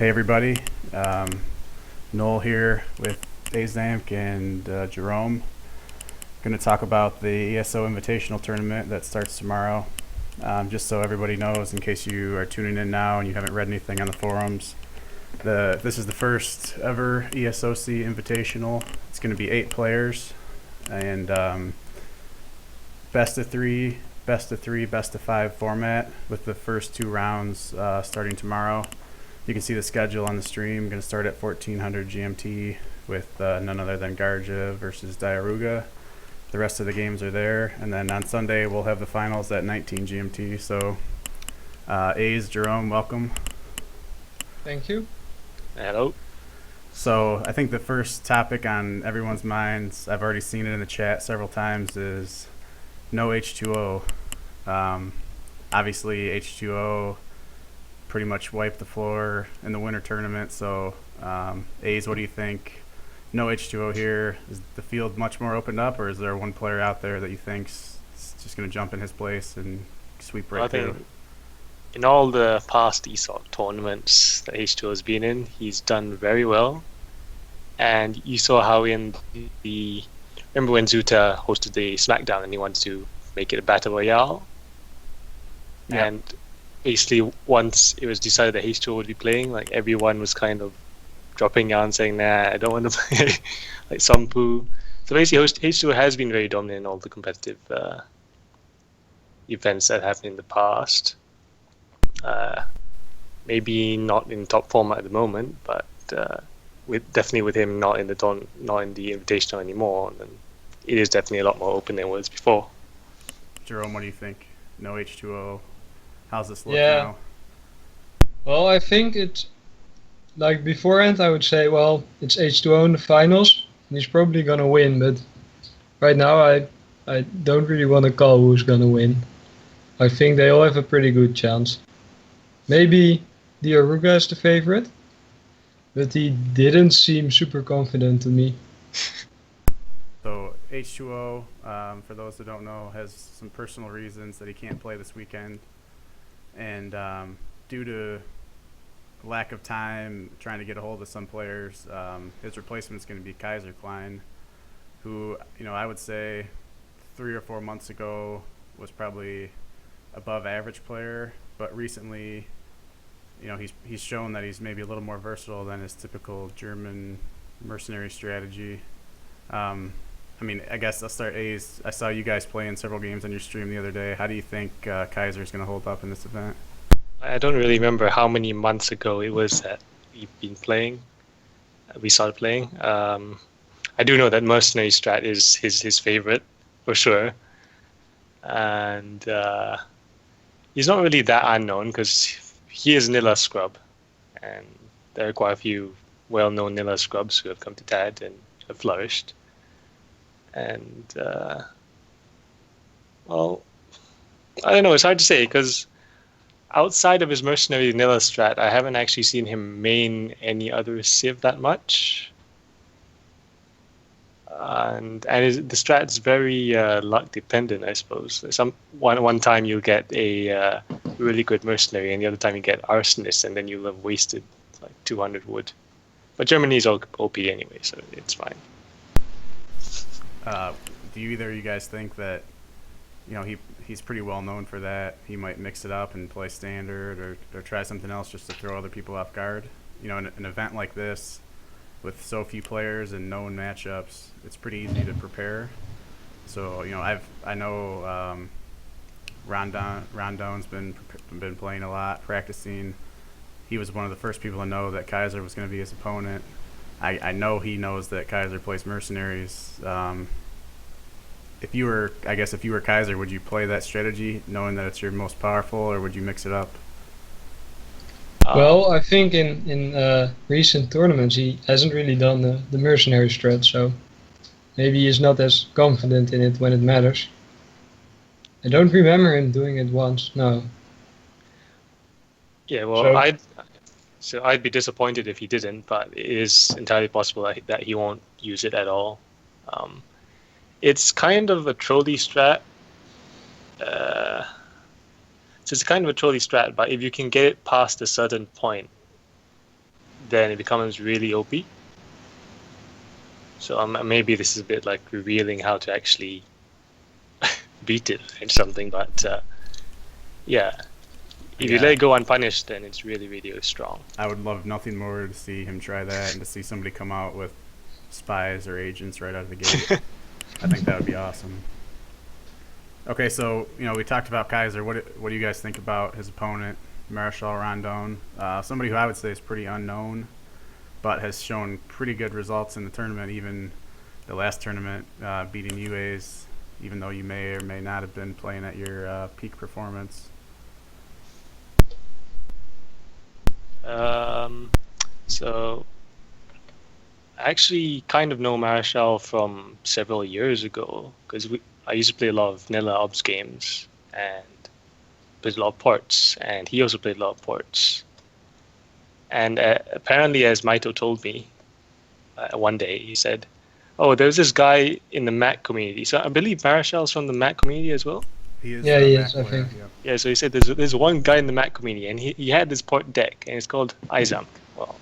Hey everybody, Noel here with Aizamk and Jerom. Going to talk about the ESO Invitational tournament that starts tomorrow. Just so everybody knows, in case you are tuning in now and you haven't read anything on the forums, this is the first ever ESOC Invitational. It's going to be 8 players and best of 3, best of 5 format with the first 2 rounds starting tomorrow. You can see the schedule on the stream. Going to start at 1400 GMT with none other than Garja versus Diarouga. The rest of the games are there. And then on Sunday, we'll have the finals at 19 GMT. So, A's, Jerome, welcome. Thank you. Hello. So, I think the first topic on everyone's minds, I've already seen it in the chat several times, is no H2O. Obviously, H2O pretty much wiped the floor in the winter tournament. So, A's, what do you think? No H2O here. Is the field much more opened up, or is there one player out there that you think's just going to jump in his place and sweep right through? In all the past ESOC tournaments that H2O has been in, he's done very well. And you saw how remember when Zuta hosted the SmackDown and he wanted to make it a Battle Royale? Yeah. And basically, once it was decided that H2O would be playing, like everyone was kind of dropping out and saying, "Nah, I don't want to play." Like Sampu. So basically, H2O has been very dominant in all the competitive events that happened in the past. Maybe not in top format at the moment, but definitely with him not in the Invitational anymore, then it is definitely a lot more open than it was before. Jerome, what do you think? No H2O. How's this look now? Well, I think it's like beforehand I would say, well, it's H2O in the finals and he's probably gonna win, but right now I don't really want to call who's gonna win. I think they all have a pretty good chance. Maybe Diarouga is the favorite, but he didn't seem super confident to me. So H2O, for those that don't know, has some personal reasons that he can't play this weekend. And due to lack of time trying to get a hold of some players, his replacement is going to be Kaiserklein, who, I would say 3 or 4 months ago was probably above average player, but recently, he's shown that he's maybe a little more versatile than his typical German mercenary strategy. I guess I'll start A's. I saw you guys playing several games on your stream the other day. How do you think Kaiser's going to hold up in this event? I don't really remember how many months ago it was that we started playing. I do know that mercenary strat is his favorite, for sure. And he's not really that unknown because he is Nilla Scrub. And there are quite a few well-known Nilla Scrubs who have come to TAD and have flourished. And, well, I don't know, it's hard to say because outside of his mercenary Nilla strat, I haven't actually seen him main any other Civ that much. And the strat's very luck dependent, I suppose. One time you'll get a really good mercenary, and the other time you get arsonist, and then you'll have wasted like 200 wood. But Germany is OP anyway, so it's fine. Do either of you guys think that, he's pretty well known for that? He might mix it up and play standard or try something else just to throw other people off guard? In an event like this, with so few players and known matchups, it's pretty easy to prepare. So, I know Rondon's been playing a lot, practicing. He was one of the first people to know that Kaiser was going to be his opponent. I know he knows that Kaiser plays mercenaries. If you were Kaiser, would you play that strategy knowing that it's your most powerful, or would you mix it up? Well, I think in recent tournaments he hasn't really done the mercenary strat, so maybe he's not as confident in it when it matters. I don't remember him doing it once, no. Yeah, well, I'd be disappointed if he didn't, but it is entirely possible that he won't use it at all. It's kind of a trolley strat. So it's kind of a trolley strat, but if you can get it past a certain point, then it becomes really OP. So maybe this is a bit like revealing how to actually beat it or something, but yeah. If you let it go unpunished, then it's really, really strong. I would love nothing more to see him try that and to see somebody come out with spies or agents right out of the gate. I think that would be awesome. Okay, so we talked about Kaiser. What do you guys think about his opponent, Marichal Rondon? Somebody who I would say is pretty unknown, but has shown pretty good results in the tournament. Even the last tournament, beating UAs, even though you may or may not have been playing at your peak performance. So I actually kind of know Marichal from several years ago because I used to play a lot of vanilla ops games and played a lot of ports, and he also played a lot of ports. And apparently, as Mitoe told me one day, he said, "Oh, there's this guy in the Mac community." So I believe Marichal's from the Mac community as well. He is. Yeah, he is. I think. Yeah, so he said there's one guy in the Mac community, and he had this port deck, and it's called Aizamk. Well,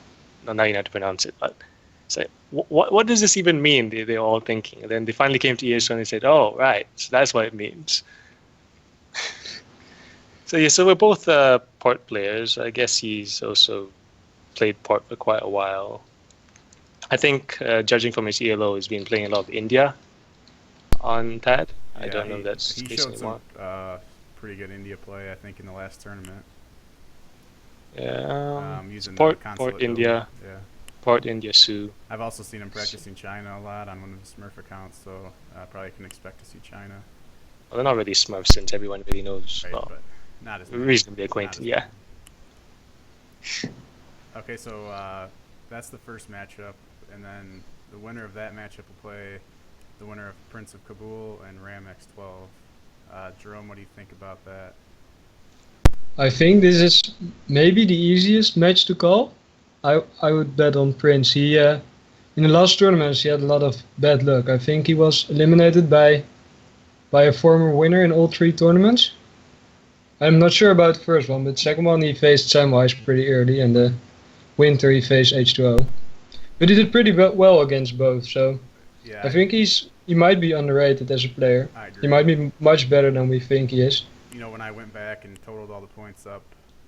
no, now you know how to pronounce it, but it's like, what does this even mean? They're all thinking. And then they finally came to ESOC and they said, "Oh, right, so that's what it means." So yeah, so we're both port players. I guess he's also played port for quite a while. I think, judging from his ELO, he's been playing a lot of India on TAD. I don't know if that's the he case showed anymore. some pretty good India play, I think, in the last tournament. Yeah, Using port the consulate India, building. Yeah. port India Sioux. I've also seen him practicing China a lot on one of his Smurf accounts, so I probably can expect to see China. Well, they're not really Smurfs since everyone really knows. Right, Well, but not as reasonably acquainted, yeah. Okay, so that's the first matchup, and then the winner of that matchup will play the winner of PrinceofKabul and Ramex12. Jerom, what do you think about that? I think this is maybe the easiest match to call. I would bet on Prince. He in the last tournaments he had a lot of bad luck. I think he was eliminated by a former winner in all 3 tournaments. I'm not sure about the first one, but the second one he faced Samwise pretty early, and the winter he faced H2O. But he did pretty well against both, so Yeah, I think he might be underrated as a player. I agree. He might be much better than we think he is. When I went back and totaled all the points up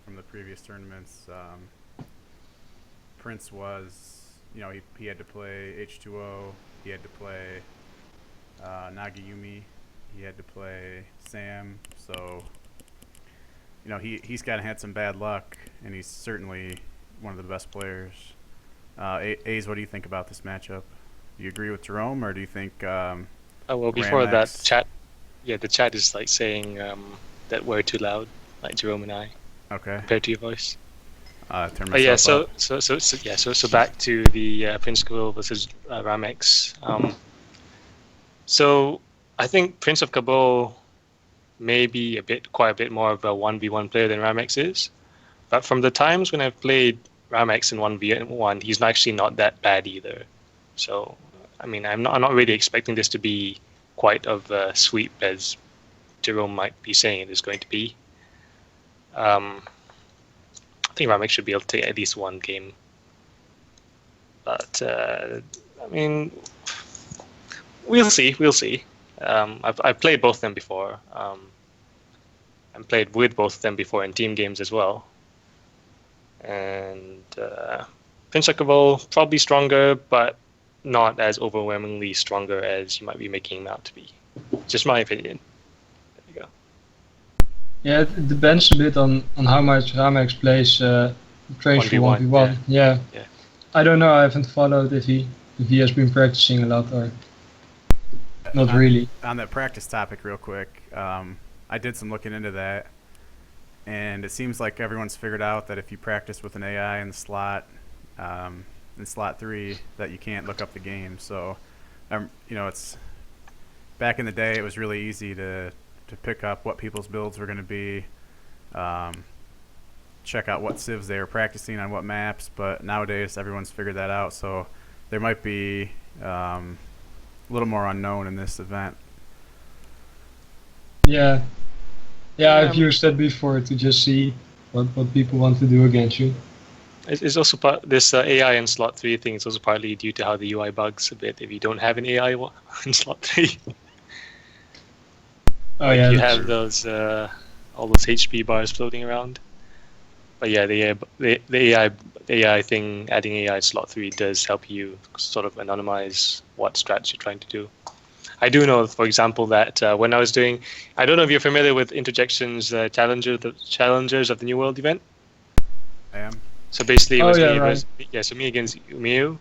from the previous tournaments, Prince was, he had to play H2O, he had to play Nagayumi, he had to play Sam, so he's kind of had some bad luck, and he's certainly one of the best players. Aze, what do you think about this matchup? Do you agree with Jerom, or do you think? Well, before Ramex? that, the chat is like saying that we're too loud, like Jerom and I, Okay. compared to your voice. Turn Oh yeah, myself so back to the PrinceofKabul versus Ramex. So I think PrinceofKabul may be quite a bit more of a 1v1 player than Ramex is, but from the times when I've played Ramex in 1v1, he's actually not that bad either. So I mean, I'm not really expecting this to be quite of a sweep as Jerom might be saying it is going to be. I think Ramex should be able to take at least one game. But, I mean, we'll see. I've played both of them before. And played with both of them before in team games as well. And PrinceofKabul, probably stronger, but not as overwhelmingly stronger as you might be making him out to be. Just my opinion. There you go. Yeah, it depends a bit on how much Ramex plays trains for 1v1. Yeah. I don't know, I haven't followed if he has been practicing a lot or not really. On that practice topic real quick, I did some looking into that, and it seems like everyone's figured out that if you practice with an AI in the slot, in slot 3, that you can't look up the game. So, it's back in the day, it was really easy to pick up what people's builds were going to be, check out what civs they were practicing on what maps, but nowadays everyone's figured that out, so there might be a little more unknown in this event. Yeah, I've used that before to just see what people want to do against you. It's also part this AI in slot 3 thing is also partly due to how the UI bugs a bit if you don't have an AI in slot 3. Oh Like yeah, you that's have those all those HP bars floating around. But yeah, the AI thing, adding AI in slot 3 does help you sort of anonymize what strats you're trying to do. I do know, for example, that when I was doing, I don't know if you're familiar with Interjection's challengers of the New World event. I am. So basically, it Oh, was yeah, me right. so me against Miu,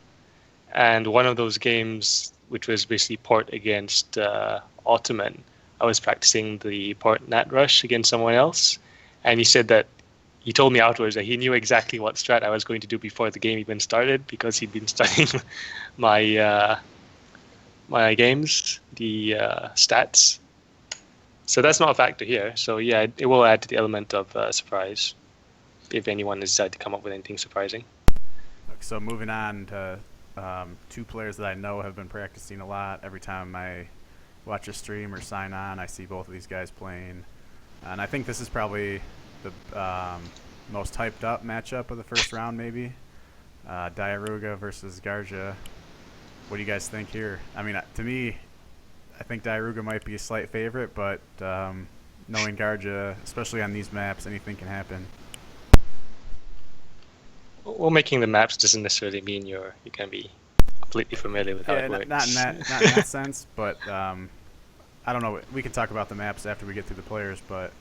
and one of those games, which was basically port against Ottoman. I was practicing the port nat rush against someone else, and he said that he told me afterwards that he knew exactly what strat I was going to do before the game even started because he'd been studying my my games, the stats. So that's not a factor here. So yeah, it will add to the element of surprise if anyone decides to come up with anything surprising. So moving on to two players that I know have been practicing a lot. Every time I watch a stream or sign on, I see both of these guys playing, and I think this is probably the most hyped up matchup of the first round, maybe. Diarouga versus Garja. What do you guys think here? I mean, to me, I think Diarouga might be a slight favorite, but knowing Garja, especially on these maps, anything can happen. Well, making the maps doesn't necessarily mean you can be completely familiar with how Yeah, it works. not in that sense, but I don't know. We can talk about the maps after we get through the players, but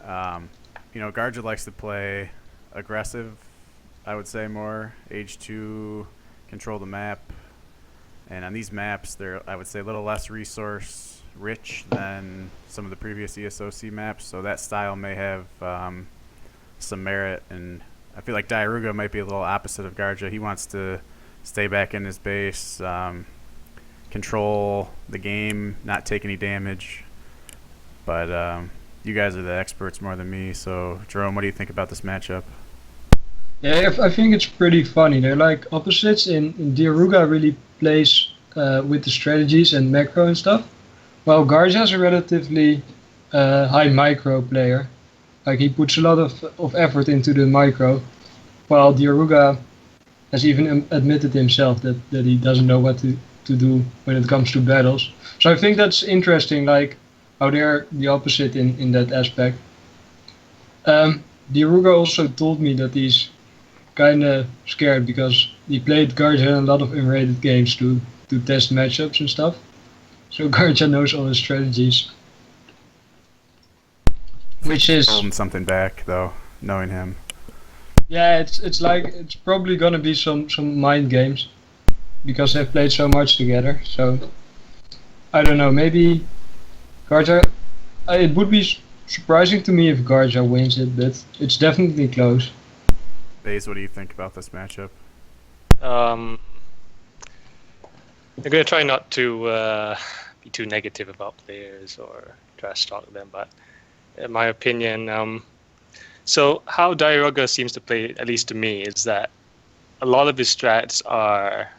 Garja likes to play aggressive. I would say more H2, control the map, and on these maps, they're I would say a little less resource rich than some of the previous ESOC maps. So that style may have some merit, and I feel like Diarouga might be a little opposite of Garja. He wants to stay back in his base, control the game, not take any damage. But you guys are the experts more than me. So, Jerom, what do you think about this matchup? Yeah, I think it's pretty funny. They're like opposites. In Diarouga really plays with the strategies and macro and stuff, while Garza is a relatively high micro player. Like he puts a lot of effort into the micro, while Diarouga has even admitted himself that he doesn't know what to do when it comes to battles. So I think that's interesting, like how they're the opposite in that aspect. Diarouga also told me that he's kind of scared because he played Garja in a lot of unrated games to test matchups and stuff. So Garja knows all his strategies. Which is Holding something back, though, knowing him. yeah, it's like it's probably gonna be some mind games because they've played so much together. So I don't know. Maybe Garja. It would be surprising to me if Garja wins it, but it's definitely close. Baze, what do you think about this matchup? I'm going to try not to be too negative about players or trash talk them, but in my opinion, so how Diarouga seems to play, at least to me, is that a lot of his strats are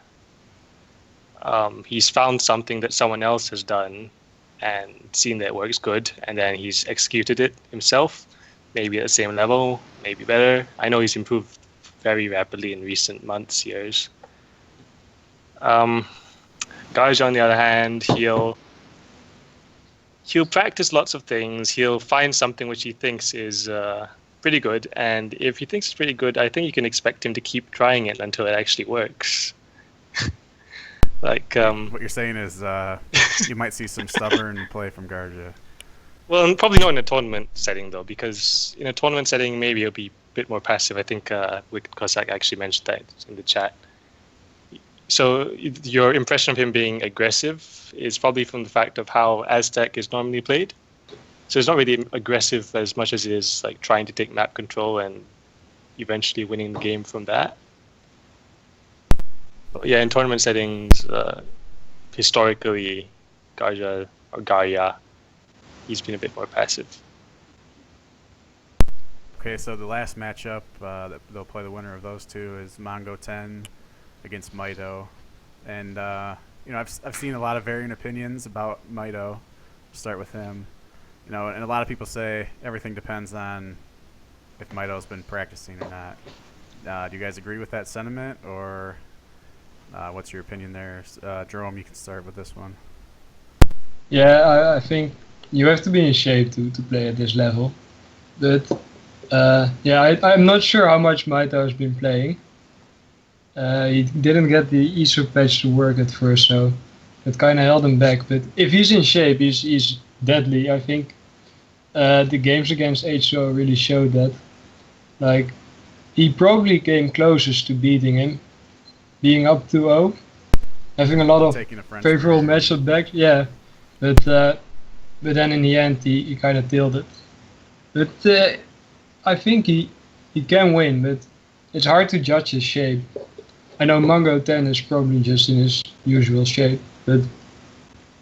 he's found something that someone else has done and seen that it works good, and then he's executed it himself, maybe at the same level, maybe better. I know he's improved very rapidly in recent months, years. Garja, on the other hand, he'll practice lots of things. He'll find something which he thinks is pretty good, and if he thinks it's pretty good, I think you can expect him to keep trying it until it actually works. Like what you're saying is you might see some stubborn play from Garja. well, probably not in a tournament setting though, because in a tournament setting maybe he'll be a bit more passive. I think Wicked Cossack actually mentioned that in the chat. So your impression of him being aggressive is probably from the fact of how Aztec is normally played. So it's not really aggressive as much as it is like trying to take map control and eventually winning the game from that. But yeah, in tournament settings, historically, Garja or Garja, he's been a bit more passive. Okay, so the last matchup that they'll play, the winner of those two is Mongo 10 against Mitoe, and I've seen a lot of varying opinions about Mitoe. Start with him, and a lot of people say everything depends on if Mitoe's been practicing or not. Do you guys agree with that sentiment, or what's your opinion there? Jerome, you can start with this one. Yeah, I think you have to be in shape to play at this level. But yeah, I'm not sure how much Mitoe has been playing. He didn't get the ESOC patch to work at first, so that kind of held him back. But if he's in shape, he's deadly. I think the games against H2O really showed that. Like, he probably came closest to beating him, being up 2-0, having a lot of Taking a French favorable player. matchup back. Yeah, but then in the end he kind of tilted. But I think he can win, but it's hard to judge his shape. I know Mango 10 is probably just in his usual shape, but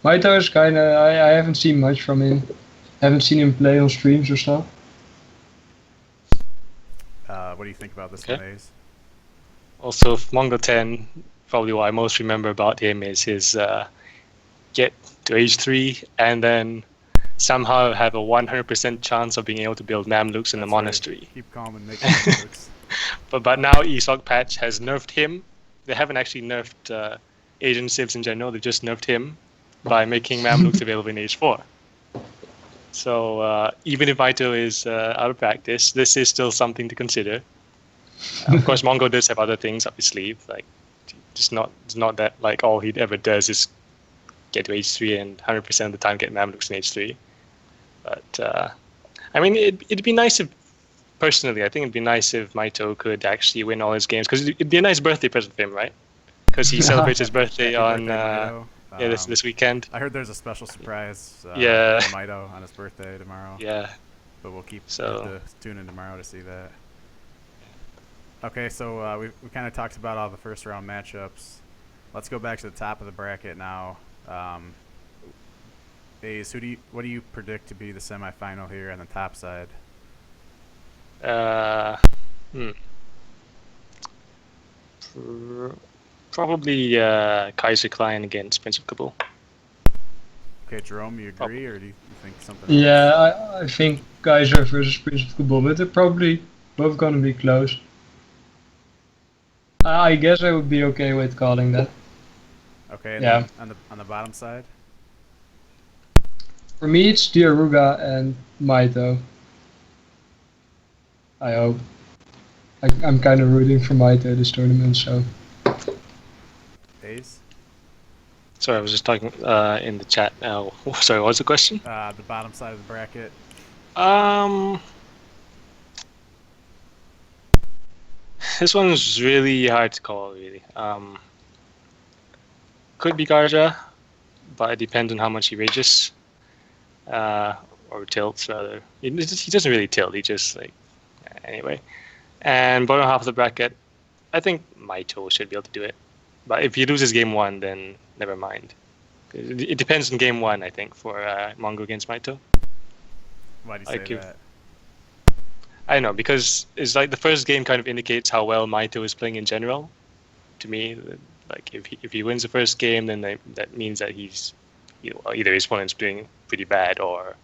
Mitoe is kind of, I haven't seen much from him. Haven't seen him play on streams or stuff. What do you think about this Okay. one, Ace? Also, Mongo 10, probably what I most remember about him is his get to H3 and then somehow have a 100% chance of being able to build Mamluks in the That's right. monastery. Keep calm and make mistakes. But now ESOC patch has nerfed him. They haven't actually nerfed Asian civs in general. They just nerfed him by making Mamluks available in H4. So even if Mitoe is out of practice, this is still something to consider. Of course, Mongo does have other things up his sleeve. Like, it's not that like all he ever does is get to H3 and 100% of the time get Mamluks in H3. But I mean, it'd be nice if, personally, I think it'd be nice if Mitoe could actually win all his games, because it'd be a nice birthday present for him, right? Because he celebrates his birthday Happy on birthday, Mitoe. this weekend. I heard there's a special surprise Yeah. for Mitoe on his birthday tomorrow. Yeah. But we'll keep So- have to tune in tomorrow to see that. Okay, so we kind of talked about all the first round matchups. Let's go back to the top of the bracket now. Ace, what do you predict to be the semifinal here on the top side? Probably Kaiserklein against PrinceofKabul. Okay, Jerome, you agree, or do you think something Yeah, else? I think Garza versus PrinceofKabul, but they're probably both gonna be close. I guess I would be okay with calling that. Okay, and Yeah. then on the bottom side? For me, it's Diarouga and Mitoe. I hope. I'm kind of rooting for Mitoe this tournament, so. Ace? Sorry, I was just talking in the chat. Sorry, what was the question? The bottom side of the bracket. This one's really hard to call, really. Could be Garja, but it depends on how much he rages. Or tilts, rather. He doesn't really tilt, he just, like, anyway. And bottom half of the bracket, I think Mitoe should be able to do it. But if he loses game one, then never mind. It depends on game one, I think, for Mongo against Mitoe. Why do you Like say if- that? I don't know, because it's like the first game kind of indicates how well Mitoe is playing in general. To me, like if he wins the first game, then that means that he's, either his opponent's doing pretty bad or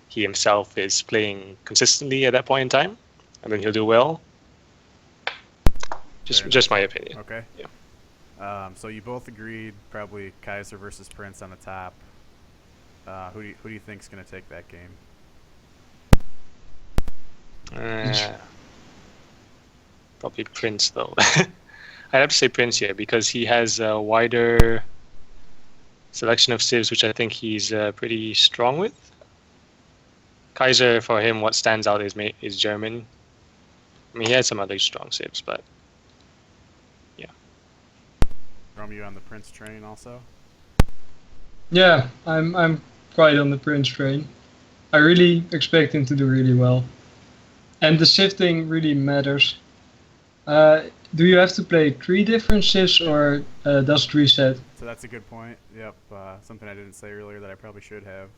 he himself is playing consistently at that point in time, and then he'll do well. Fair Just my opinion. Okay. Yeah. So you both agreed probably Kaiser versus Prince on the top. Who do you think's gonna take that game? Probably Prince though. I'd have to say Prince here because he has a wider selection of civs, which I think he's pretty strong with. Kaiser, for him, what stands out is German. I mean, he has some other strong civs, but Jerome, you on the Prince train also? Yeah, I'm quite on the Prince train. I really expect him to do really well. And the shifting really matters. Do you have to play 3 different shifts or does it reset? So that's a good point. Yep. Something I didn't say earlier that I probably should have.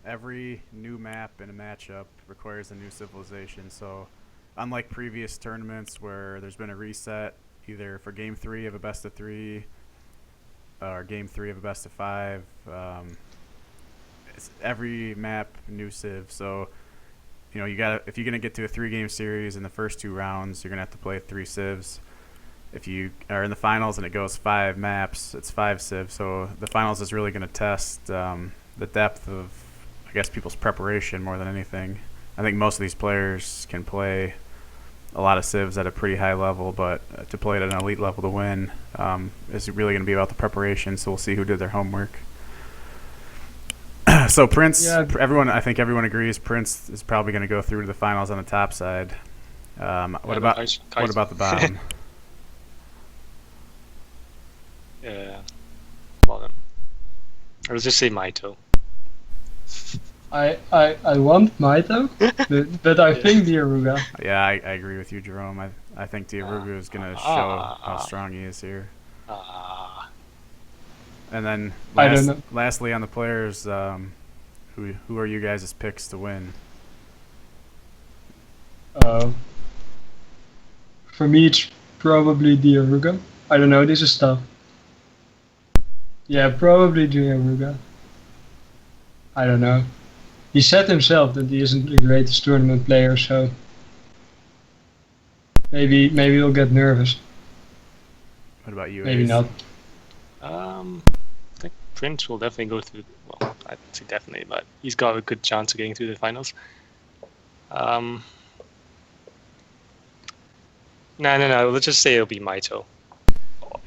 Every new map in a matchup requires a new civilization. So unlike previous tournaments where there's been a reset, either for game 3 of a best of 3 or game 3 of a best of 5, it's every map new civ. So you know, if you're gonna get to a 3-game series in the first 2 rounds, you're gonna have to play 3 civs. If you are in the finals and it goes 5 maps, it's 5 civs. So the finals is really gonna test the depth of, I guess, people's preparation more than anything. I think most of these players can play a lot of civs at a pretty high level, but to play at an elite level to win is really going to be about the preparation. So we'll see who did their homework. So Prince, I think everyone agrees Prince is probably going to go through to the finals on the top side. What about the bottom? Bottom. I was just say Mitoe. I want Mitoe, but I think Diarouga. Yeah, I agree with you, Jerom. I think Diarrhea is going to show how strong he is here. And then lastly on the players, who are you guys' picks to win? For me, it's probably Diarouga. I don't know. This is tough. Yeah, probably Diarouga. I don't know. He said himself that he isn't the greatest tournament player, so maybe he'll get nervous. What about you? Maybe Ace? not. I think Prince will definitely go through. Well, I'd say definitely, but he's got a good chance of getting through the finals. No. Let's just say it'll be Mitoe.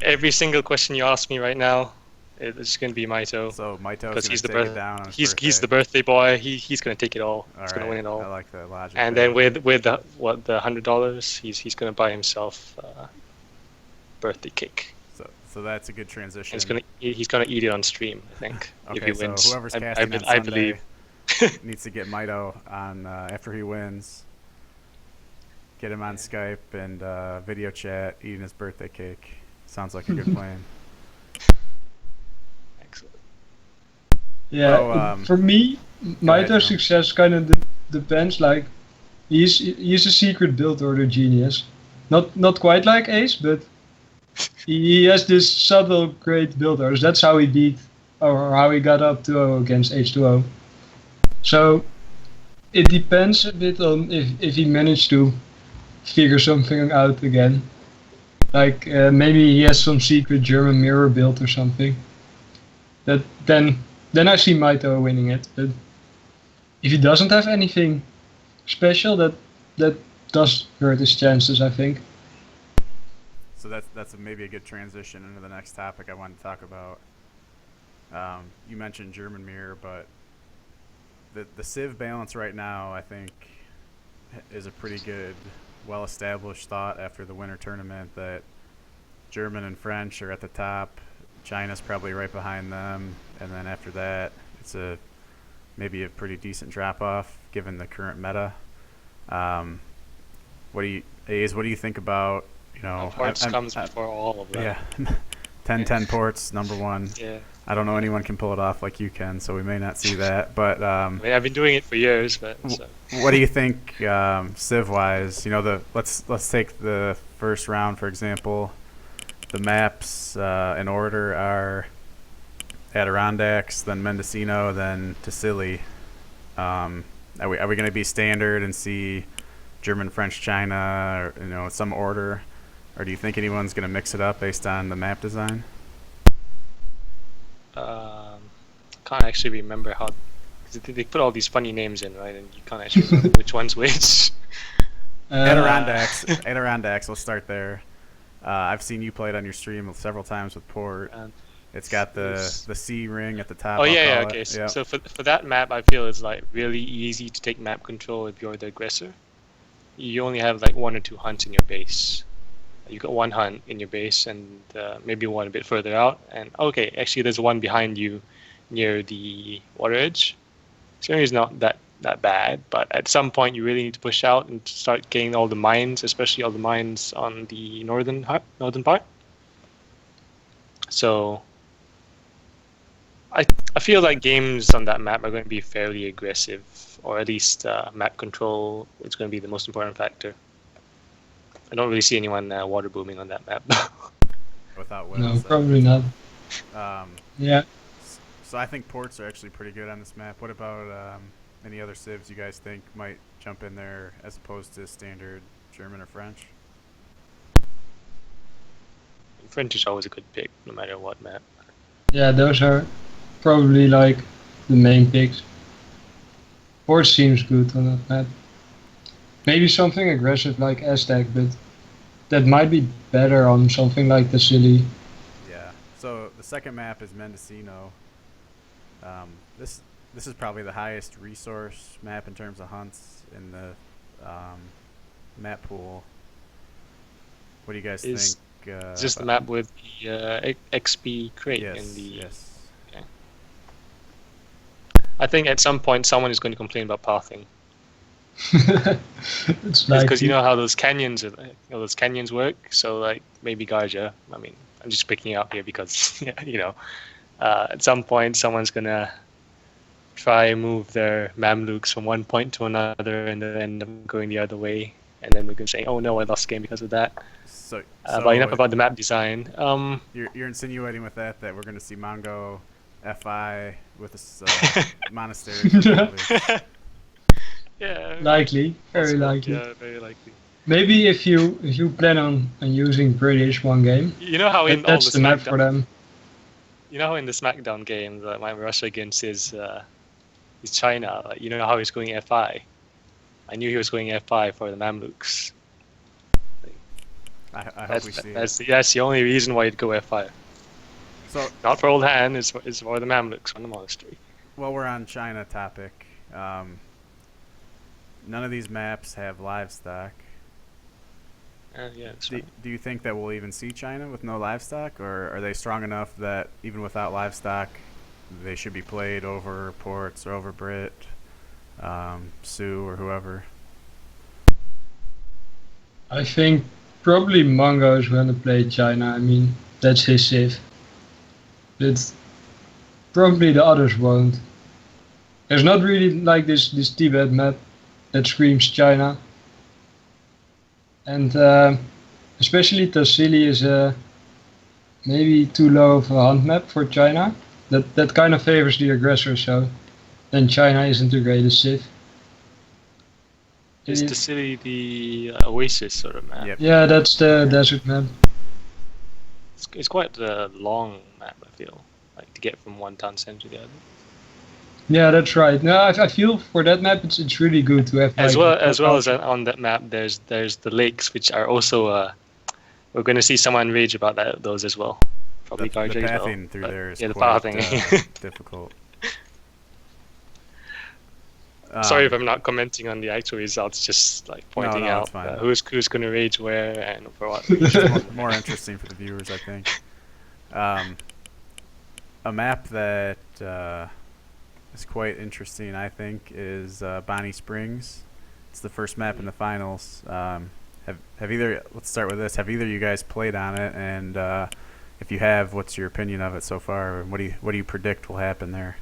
Every single question you ask me right now, it's going to be Mitoe. So Mitoe because he's the birthday boy. He's going to take it all. He's going to win it all. I like that logic. And then with the $100, he's going to buy himself a birthday cake. So that's a good transition. He's going to eat it on stream, I think. Okay, if he wins. So whoever's casting on I Sunday believe needs to get Mitoe on after he wins. Get him on Skype and video chat, eating his birthday cake. Sounds like a good plan. Excellent. Yeah, for me, Mitoe's success kind of depends. Like, he's a secret build order genius. Not quite like Ace, but he has this subtle great build orders. That's how he beat, or how he got up 2-0 against H2O. So it depends a bit on if he managed to figure something out again. Like maybe he has some secret German mirror build or something. Then I see Mitoe winning it. But if he doesn't have anything special, that does hurt his chances, I think. So that's maybe a good transition into the next topic I want to talk about. You mentioned German mirror, but the Civ Balance right now, I think, is a pretty good, well-established thought after the winter tournament that German and French are at the top. China's probably right behind them, and then after that, it's maybe a pretty decent drop-off given the current meta. What do you think about, ports comes before all of that. Yeah, 10-10 ports, number one. Yeah. I don't know anyone can pull it off like you can, so we may not see that. But I've been doing it for years. But what do you think, Civ-wise? Let's take the first round for example. The maps in order are Adirondacks, then Mendocino, then Tassili. Are we going to be standard and see German, French, China, or some order, or do you think anyone's going to mix it up based on the map design? Can't actually remember how. Cause they put all these funny names in, right? And you can't actually remember which one's which. Adirondacks. We'll start there. I've seen you play it on your stream several times with Port. It's got the C ring at the top. Oh yeah, okay. So for that map, I feel it's like really easy to take map control if you're the aggressor. You only have like 1 or 2 hunts in your base. You got 1 hunt in your base and maybe one a bit further out. And okay, actually there's one behind you near the water edge. So it's not that bad, but at some point you really need to push out and start getting all the mines, especially all the mines on the northern part. So I feel like games on that map are going to be fairly aggressive, or at least map control is going to be the most important factor. I don't really see anyone water booming on that map. Without no, probably not. Yeah. So I think ports are actually pretty good on this map. What about Any other civs you guys think might jump in there as opposed to standard German or French? French is always a good pick, no matter what map. Yeah, those are probably like the main picks. Port seems good on that map. Maybe something aggressive like Aztec, but that might be better on something like the Silly. Yeah. So the second map is Mendocino. This is probably the highest resource map in terms of hunts in the map pool. What do you guys think? Is this the map with the XP crate Yes. in the? Yes. Okay. I think at some point someone is going to complain about pathing. It's like Because you know how those canyons work. So like maybe Garja. I mean, I'm just picking up here because at some point someone's gonna try and move their Mamluks from one point to another and then end up going the other way, and then we're gonna say, "Oh no, I lost the game because of that." So But enough about the map design. You're insinuating with that we're going to see Mongo FI with this monastery. Yeah. likely, very possible. likely. Yeah, very likely. Maybe if you plan on using British one game, You know how in all that's the the map for them. You know how in the SmackDown games, like my Russia against is China. Like, you know how he's going FI. I knew he was going FI for the Mamluks. I hope we see it. That's the only reason why you'd go F5. So, not for Old Hand, it's for the Mamluks on the monastery. While we're on China topic, none of these maps have livestock. Yeah, that's right. Do you think that we'll even see China with no livestock, or are they strong enough that even without livestock, they should be played over Ports or over Brit, Sioux or whoever? I think probably Mongo is going to play China. I mean, that's his Civ. But probably the others won't. There's not really like this Tibet map that screams China. And especially Tassili is maybe too low of a hunt map for China. That kind of favors the aggressor, so then China isn't the greatest Civ. Is the city the Oasis sort of map? Yep. Yeah, that's the desert map. It's quite a long map, I feel, like to get from one town center to the other. Yeah, that's right. No, I feel for that map it's really good to have. As well as on that map, there's the lakes, which are also we're going to see someone rage about those as well. Probably The Garja as well. pathing through there is yeah, the quite pathing. difficult. Sorry if I'm not commenting on the actual results, just like pointing out who's going to rage where and for what. It's more interesting for the viewers, I think. A map that is quite interesting, I think, is Bonnie Springs. It's the first map in the finals. Let's start with this. Have either of you guys played on it? And if you have, what's your opinion of it so far? And what do you predict will happen there?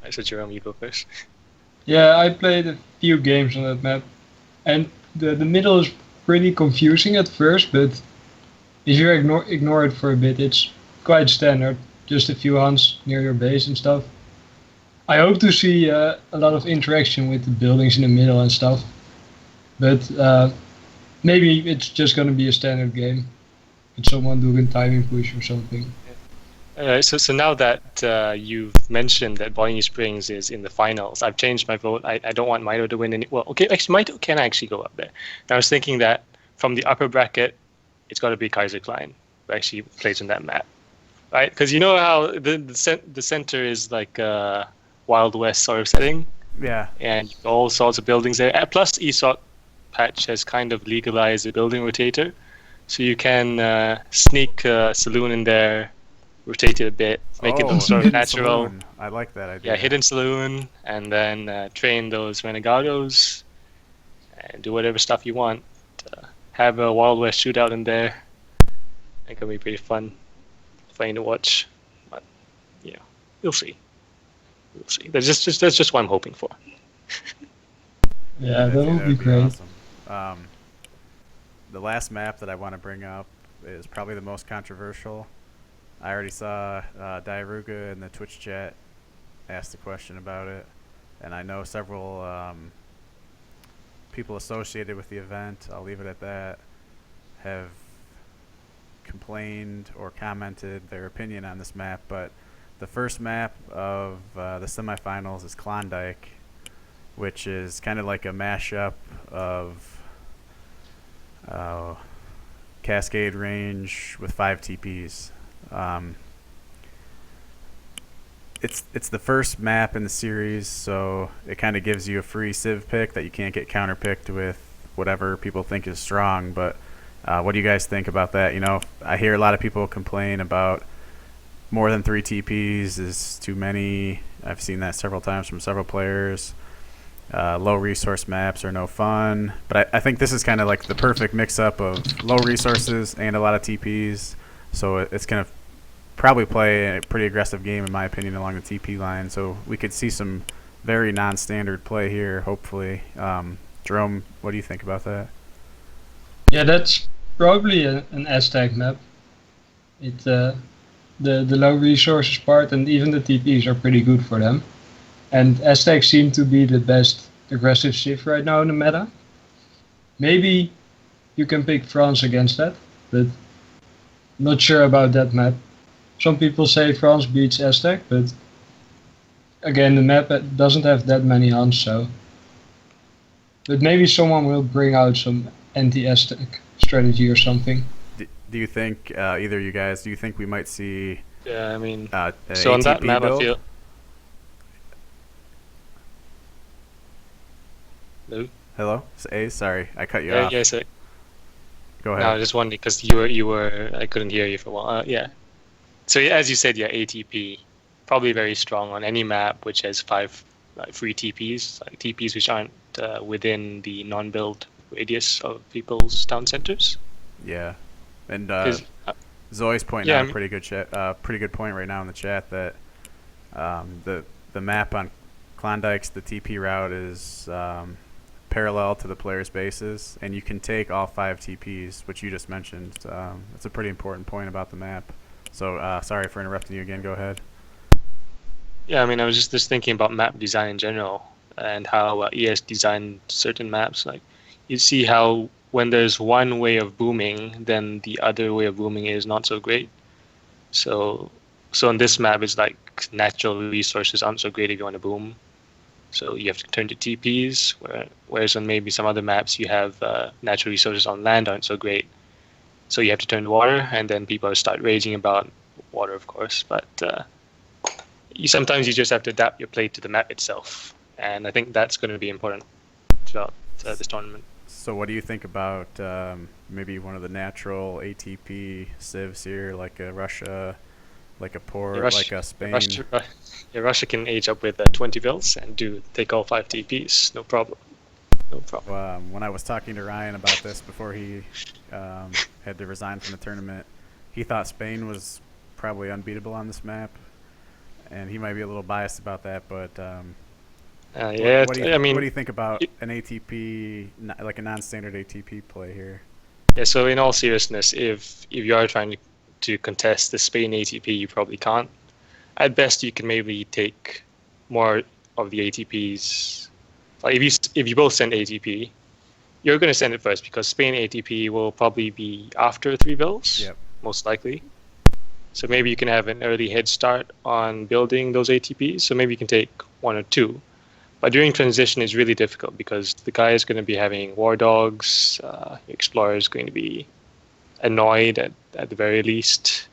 I said, Jerom, you go first. Yeah, I played a few games on that map, and the middle is pretty confusing at first, but if you ignore it for a bit, it's quite standard. Just a few hunts near your base and stuff. I hope to see a lot of interaction with the buildings in the middle and stuff, but maybe it's just gonna be a standard game with someone doing timing push or something. So now that you've mentioned that Bonnie Springs is in the finals, I've changed my vote. I don't want Mitoe to win any. Well, okay, actually Mitoe can actually go up there. And I was thinking that from the upper bracket, it's got to be Kaiserklein, who actually plays on that map, right? Because you know how the center is like a Wild West sort of setting. Yeah. And all sorts of buildings there. Plus, ESOC patch has kind of legalized the building rotator, so you can sneak a saloon in there. Rotate it a bit, make it sort of natural. Saloon. I like that idea. Yeah, hidden saloon, and then train those renegados, and do whatever stuff you want. Have a Wild West shootout in there. It can be pretty fun to watch. But yeah, we'll see. We'll see. That's just what I'm hoping for. Yeah, that would be great. Awesome. The last map that I want to bring up is probably the most controversial. I already saw Diarouga in the Twitch chat ask the question about it. and I know several people associated with the event, I'll leave it at that, have complained or commented their opinion on this map. But the first map of the semifinals is Klondike, which is kind of like a mashup of Cascade Range with 5 TPs. It's the first map in the series, so it kind of gives you a free Civ pick that you can't get counterpicked with whatever people think is strong. But what do you guys think about that? You know, I hear a lot of people complain about more than 3 TPs is too many. I've seen that several times from several players. Low resource maps are no fun. But I think this is kind of like the perfect mix-up of low resources and a lot of TPs. So it's going to probably play a pretty aggressive game, in my opinion, along the TP line. So we could see some very non-standard play here, hopefully. Jerom, what do you think about that? Yeah, that's probably an Aztec map. The low resources part and even the TPs are pretty good for them. And Aztecs seem to be the best aggressive Civ right now in the meta. Maybe you can pick France against that, but not sure about that map. Some people say France beats Aztec, but again, the map doesn't have that many hunts, so. But maybe someone will bring out some anti-Aztec strategy or something. Do you think, either of you guys, do you think we might see Yeah, I mean, an so on that ATP map, build? I feel. No? Hello? Sorry, I cut you Yeah, off. yeah, so, Go no, I ahead. was just wondering because you were, I couldn't hear you for a while. Yeah. So yeah, as you said, yeah, ATP, probably very strong on any map which has 5 free TPs, like TPs which aren't within the non-build radius of people's town centers. Yeah. And 'Cause, Zoe's pointing yeah, out I a mean- pretty good point right now in the chat that the map on Klondike's, the TP route is parallel to the player's bases, and you can take all 5 TPs, which you just mentioned. That's a pretty important point about the map. So sorry for interrupting you again. Go ahead. Yeah, I mean, I was just thinking about map design in general and how ES designed certain maps. Like, you see how when there's one way of booming, then the other way of booming is not so great. So on this map, it's like natural resources aren't so great if you want to boom. So you have to turn to TPs, whereas on maybe some other maps, you have natural resources on land aren't so great. So you have to turn to water, and then people start raging about water, of course. But sometimes you just have to adapt your play to the map itself, and I think that's going to be important throughout this tournament. So what do you think about maybe one of the natural ATP civs here, like a Russia, like a Port, like a Spain? Russia can age up with 20 vills and take all 5 TPs, no problem. No problem. When I was talking to Ryan about this before he had to resign from the tournament, he thought Spain was probably unbeatable on this map, and he might be a little biased about that. But yeah, what do you think about an ATP, like a non-standard ATP play here? Yeah, so in all seriousness, if you are trying to contest the Spain ATP, you probably can't. At best, you can maybe take more of the ATPs. Like if you both send ATP, you're going to send it first because Spain ATP will probably be after 3 vills, Yep. most likely. So maybe you can have an early head start on building those ATPs. So maybe you can take 1 or 2. But during transition, it's really difficult because the guy is going to be having war dogs. Your explorer is going to be annoyed at the very least.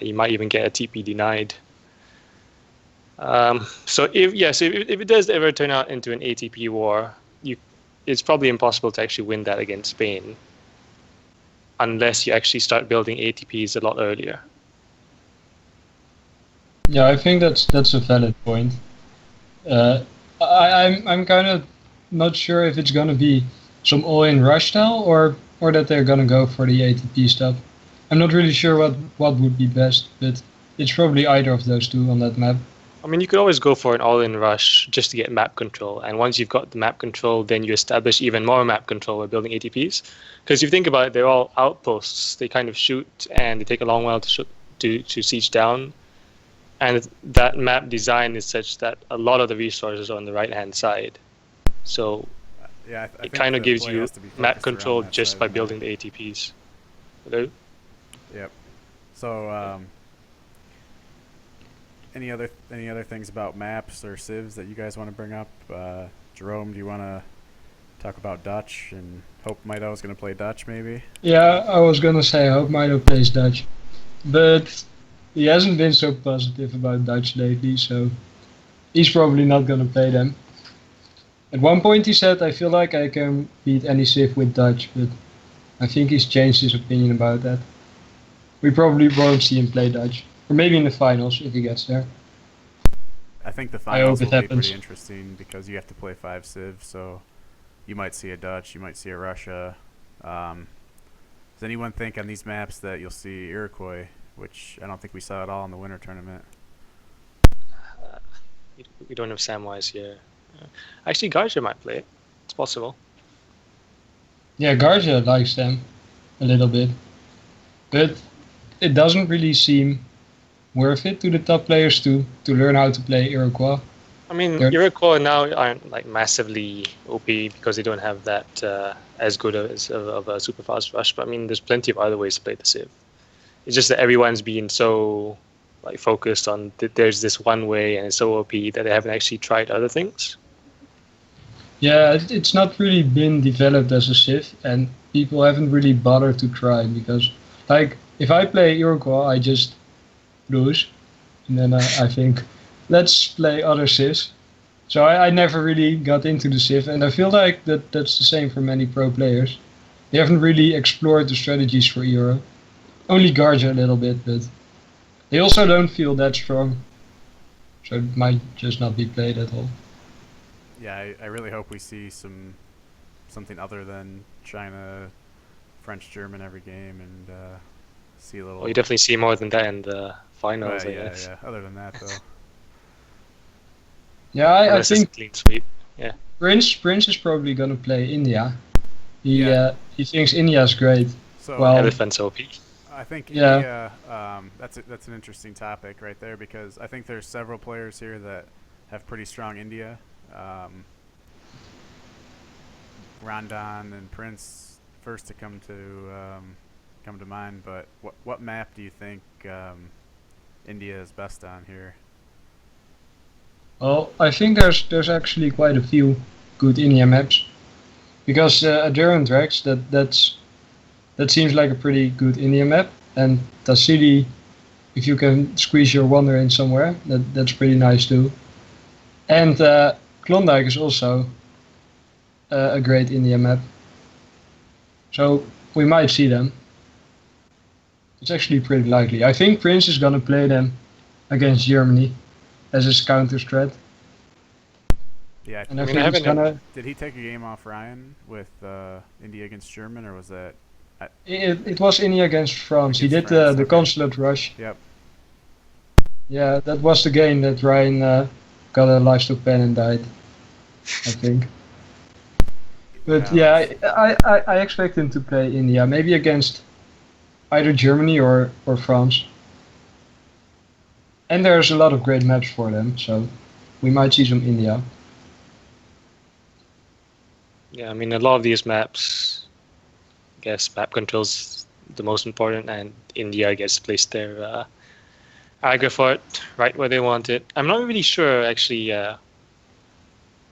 You might even get a TP denied. So if it does ever turn out into an ATP war, it's probably impossible to actually win that against Spain unless you actually start building ATPs a lot earlier. Yeah, I think that's a valid point. I'm kind of not sure if it's gonna be some all-in rush style or that they're gonna go for the ATP stuff. I'm not really sure what would be best, but it's probably either of those two on that map. I mean, you could always go for an all-in rush just to get map control, and once you've got the map control, then you establish even more map control by building ATPs. Because if you think about it, they're all outposts. They kind of shoot, and they take a long while to siege down. And that map design is such that a lot of the resources are on the right-hand side. So Yeah, I it think kind of the gives play you has to be map focused around control that just side by of the map. building the ATPs. Hello? Yep. So, any other things about maps or civs that you guys want to bring up? Jerome, do you want to talk about Dutch and hope Mitoe is going to play Dutch maybe? Yeah, I was gonna say I hope Mito plays Dutch, but he hasn't been so positive about Dutch lately, so he's probably not gonna play them. At one point he said, I feel like I can beat any Civ with Dutch, but I think he's changed his opinion about that. We probably won't see him play Dutch. Or maybe in the finals if he gets there. I think the I hope finals it will be happens. pretty interesting because you have to play 5 civs, so you might see a Dutch, you might see a Russia. Does anyone think on these maps that you'll see Iroquois, which I don't think we saw at all in the winter tournament? We don't have Samwise here. Actually, Garja might play it. It's possible. Yeah, Garza likes them a little bit. But it doesn't really seem worth it to the top players to learn how to play Iroquois. I mean, They're- Iroquois now aren't like massively OP because they don't have that as good of a super fast rush. But I mean, there's plenty of other ways to play the Civ. It's just that everyone's been so like focused on there's this one way and it's so OP that they haven't actually tried other things. Yeah, it's not really been developed as a Civ, and people haven't really bothered to try because, like, if I play Iroquois, I just lose, and then I think, let's play other Civs. So I never really got into the Civ, and I feel like that's the same for many pro players. They haven't really explored the strategies for Euro. Only Garja a little bit, but they also don't feel that strong, so it might just not be played at all. Yeah, I really hope we see something other than China, French, German every game, and see a little. Well, you definitely see more than that in the finals, I yeah, guess. yeah. Other than that, though. Yeah, I Unless it's think a clean sweep. Prince is probably gonna play India. Yeah. He thinks India's great. So Well, Elephant's OP. I think Yeah. India. That's an interesting topic right there because I think there's several players here that have pretty strong India. Rondon and Prince first to come to mind, but what map do you think India is best on here? Well, I think there's actually quite a few good India maps because Garja and Ramex12 that seems like a pretty good India map, and Tassili, if you can squeeze your wonder in somewhere, that's pretty nice too. And Klondike is also a great India map, so we might see them. It's actually pretty likely. I think Prince is gonna play them against Germany as his counter strat. Yeah, And I mean, think I he's haven't- gonna. did he take a game off Ryan with India against German, or was that? It was India against France. He did Against France, the okay. consulate rush. Yep. Yeah, that was the game that Ryan got a livestock pen and died, I think. But yeah, I expect him to play India, maybe against either Germany or France. And there's a lot of great maps for them, so we might see some India. Yeah, I mean, a lot of these maps, I guess map control's the most important, and India gets placed their Agra fort right where they want it. I'm not really sure, actually,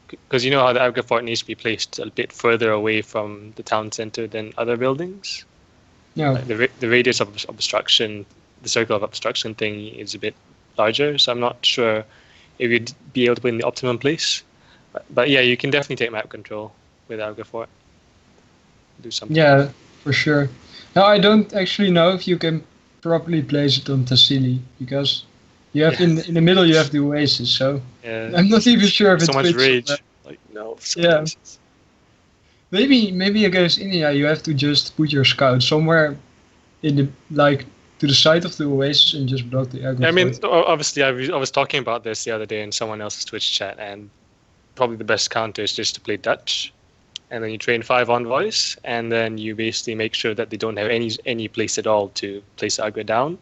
because you know how the Agra fort needs to be placed a bit further away from the town center than other buildings. Yeah, Like the radius of obstruction, the circle of obstruction thing is a bit larger, so I'm not sure if you'd be able to put in the optimum place. But yeah, you can definitely take map control with Agra fort. Do something. yeah, for sure. Now I don't actually know if you can properly place it on Tassili because you have in the middle you have the oasis, so Yeah. I'm not even sure if So it much fits. rage. Like no. So Yeah. places. Maybe against India you have to just put your scout somewhere in the to the side of the oasis and just block the aggro. I mean, obviously, I was talking about this the other day in someone else's Twitch chat, and probably the best counter is just to play Dutch, and then you train 5 envoys, and then you basically make sure that they don't have any place at all to place aggro down.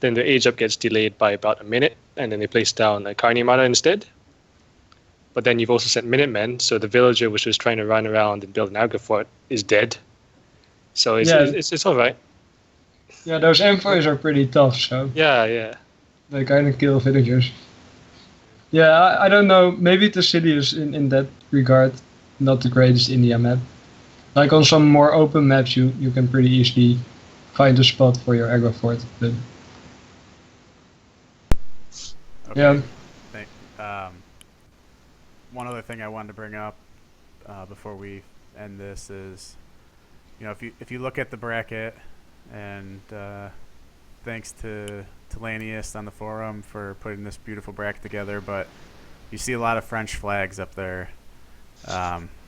then the age up gets delayed by about a minute, and then they place down a Carnimana instead. But then you've also sent Minutemen, so the villager which was trying to run around and build an Agri fort is dead. So it's all right. Yeah, those envoys are pretty tough, so Yeah. they kind of kill villagers. Yeah, I don't know. Maybe the city is in that regard not the greatest India map. Like on some more open maps, you can pretty easily find a spot for your aggro fort. But Okay. yeah, One other thing I wanted to bring up before we end this is, if you look at the bracket, and thanks to Lanius on the forum for putting this beautiful bracket together, but you see a lot of French flags up there.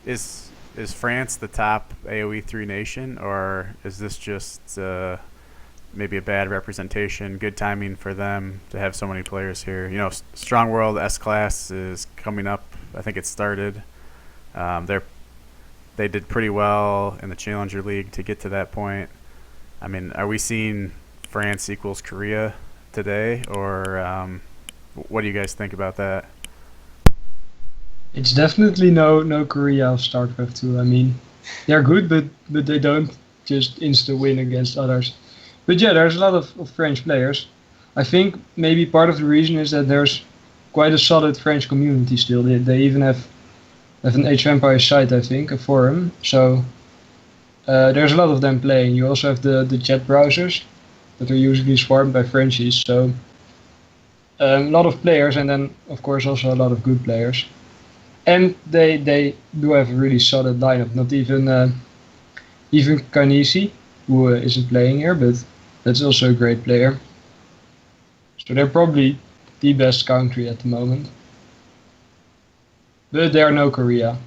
Is France the top AoE 3 nation, or is this just maybe a bad representation, good timing for them to have so many players here? Strong World S-Class is coming up. I think it started. They did pretty well in the Challenger League to get to that point. I mean, are we seeing France equals Korea today, or what do you guys think about that? it's definitely no Korea of StarCraft 2. I mean, they're good, but they don't just insta win against others. But yeah, there's a lot of French players. I think maybe part of the reason is that there's quite a solid French community still. They even have an Age of Empires site, I think, a forum. So there's a lot of them playing. You also have the chat browsers that are usually swarmed by Frenchies. So a lot of players, and then of course also a lot of good players. And they do have a really solid lineup. Not even Kanisi, who isn't playing here, but that's also a great player. So they're probably the best country at the moment. But they are no Korea.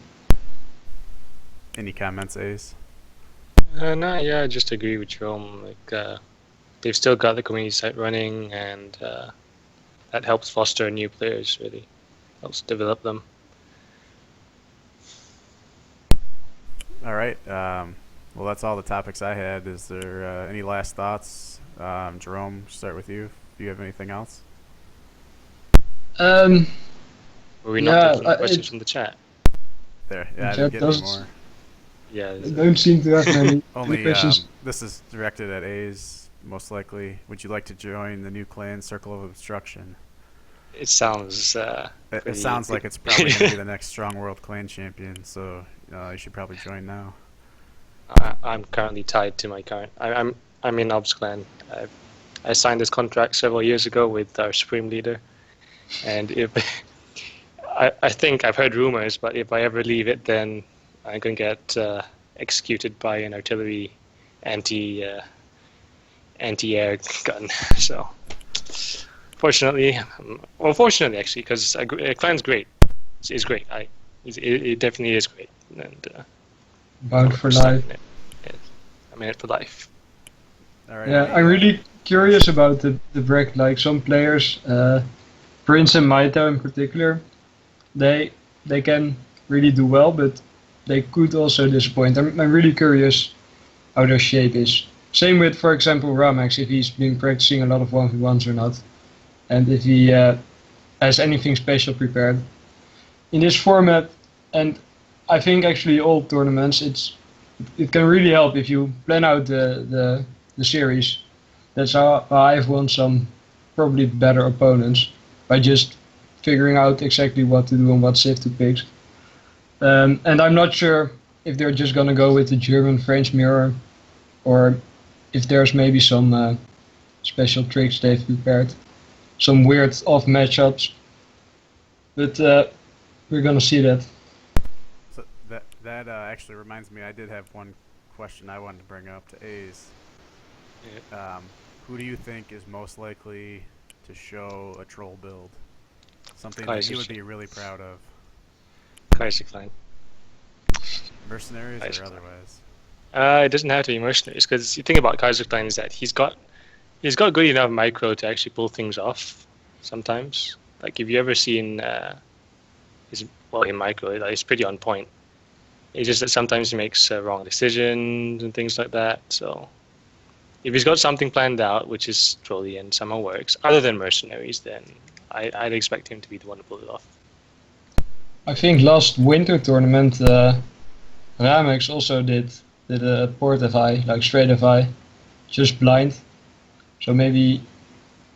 Any comments, Ace? No, yeah, I just agree with Jerome. Like, they've still got the community site running, and that helps foster new players. Really helps develop them. All right. Well, that's all the topics I had. Is there any last thoughts? Jerome, start with you. Do you have anything else? Were we not taking questions from the chat? There. Yeah, I Chat didn't get any doesn't- more. Yeah. They don't seem to have many Only questions. this is directed at A's, most likely. Would you like to join the new clan Circle of Obstruction? It sounds. It sounds like it's probably going to be the next Strong World Clan champion, so you should probably join now. I'm currently tied to my current. I'm in Obs Clan. I signed this contract several years ago with our Supreme Leader, and if I think I've heard rumors, but if I ever leave it, then I'm going to get executed by an artillery anti-air gun. So, fortunately actually, because Clan's great. It's great. It definitely is great. And Bound for life. I'm in it for life. All right. Yeah, I'm really curious about the bracket. Like some players, Prince and Mitoe in particular, they can really do well, but they could also disappoint. I'm really curious how their shape is. Same with, for example, Ramex, if he's been practicing a lot of 1v1s or not, and if he has anything special prepared. In this format, and I think actually all tournaments, it can really help if you plan out the series. That's how I've won some probably better opponents, by just figuring out exactly what to do and what civ to pick. And I'm not sure if they're just gonna go with the German-French mirror, or if there's maybe some special tricks they've prepared, some weird off matchups. But we're gonna see that. So that actually reminds me, I did have one question I wanted to bring up to A's. Who do you think is most likely to show a troll build? Something that he would be really proud of. Kaiserklein. Mercenaries or otherwise? It doesn't have to be mercenaries, because the thing about Kaiserklein is that he's got good enough micro to actually pull things off sometimes. Like, if you ever seen his micro, like, it's pretty on point. It's just that sometimes he makes wrong decisions and things like that. So if he's got something planned out, which is trolly and somehow works, other than mercenaries, then I'd expect him to be the one to pull it off. I think last winter tournament, Ramex also did a port FI, like straight FI, just blind. So maybe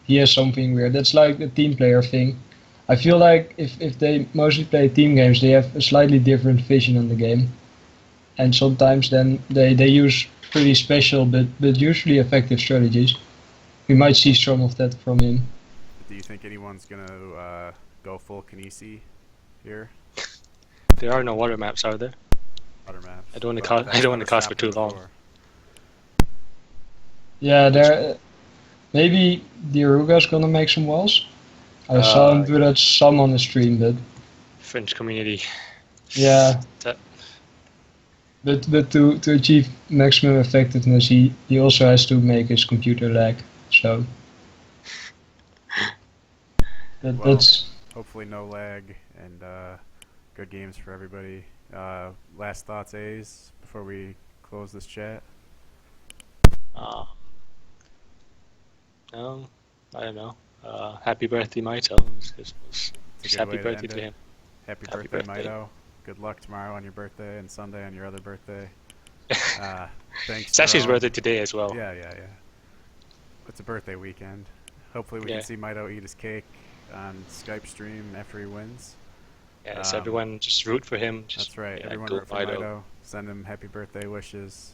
he has something weird. That's like a team player thing. I feel like if they mostly play team games, they have a slightly different vision on the game. And sometimes then they use pretty special but usually effective strategies. We might see some of that from him. Do you think anyone's gonna go full Kinesi here? There are no water maps, are there? Water maps. I don't want to But cast. I that's don't want to never cast for stopped too him long. before. Yeah, there. Maybe Diarouga's gonna make some walls. I saw him do that some on the stream, but French community. yeah. That- But to achieve maximum effectiveness, he also has to make his computer lag. So Well, that's hopefully no lag and good games for everybody. Last thoughts, A's, before we close this chat. No, I don't know. Happy birthday, Mitoe. It's a good Happy way to birthday end to it. him. Happy Happy birthday, birthday. Mitoe. Good luck tomorrow on your birthday and Sunday on your other birthday. Thanks. It's actually his Jerom. birthday today as well. Yeah. It's a birthday weekend. Hopefully we Yeah. can see Mitoe eat his cake on Skype stream after he wins. Yeah, so everyone just root for him. Just, That's right. yeah, Everyone go root for Mitoe. Send him happy birthday wishes.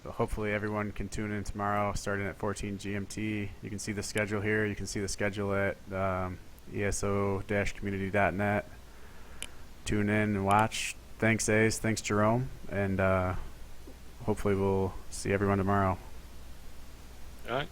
So hopefully everyone can tune in tomorrow starting at 14 GMT. You can see the schedule here. You can see the schedule at eso-community.net. Tune in and watch. Thanks, Ace. Thanks, Jerom. And hopefully we'll see everyone tomorrow. All right.